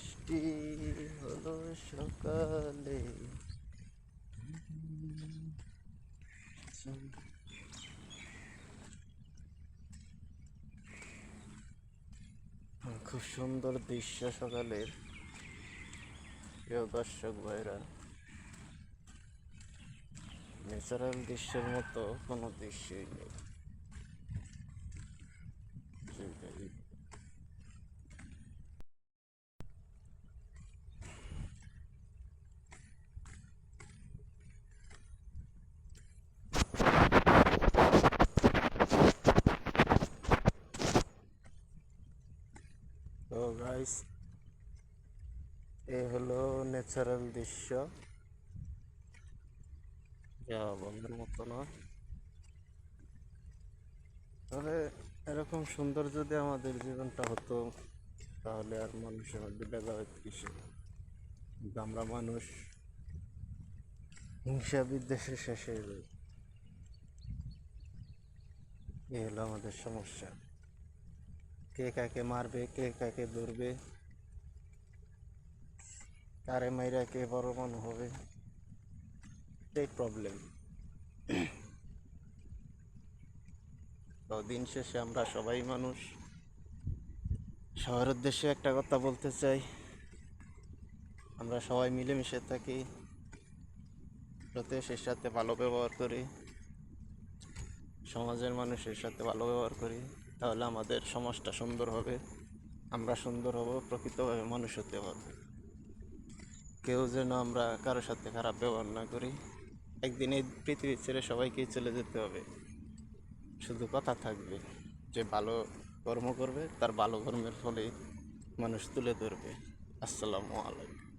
বৃষ্টি হলো সকালে। খুব সুন্দর দৃশ্য সকালের। প্রিয় দর্শক ভাইরা, ন্যাচারাল দৃশ্যের মতো কোনো দৃশ্যই নেই। তো গাইস, এ হলো ন্যাচারাল দৃশ্য, যা বন্ধুর মতো না। তবে এরকম সুন্দর যদি আমাদের জীবনটা হতো, তাহলে আর মানুষের মধ্যে ভেদাভেদ কিসে। কিন্তু আমরা মানুষ হিংসা বিদ্বেষে শেষ হয়ে যাই। এ হলো আমাদের সমস্যা। কে কাকে মারবে, কে কাকে ধরবে, কারে মাইরা কে বড় মন হবে, এটাই প্রবলেম। তো দিন শেষে আমরা সবাই মানুষ। সবার উদ্দেশ্যে একটা কথা বলতে চাই, আমরা সবাই মিলেমিশে থাকি, প্রত্যেকের সাথে ভালো ব্যবহার করি, সমাজের মানুষের সাথে ভালো ব্যবহার করি, তাহলে আমাদের সমাজটা সুন্দর হবে, আমরা সুন্দর হব, প্রকৃতভাবে মানুষ হতে হবে। কেউ যেন আমরা কারোর সাথে খারাপ ব্যবহার না করি। একদিন এই পৃথিবী ছেড়ে সবাইকেই চলে যেতে হবে, শুধু কথা থাকবে যে ভালো কর্ম করবে, তার ভালো কর্মের ফলে মানুষ তুলে ধরবে। আসসালামু আলাইকুম।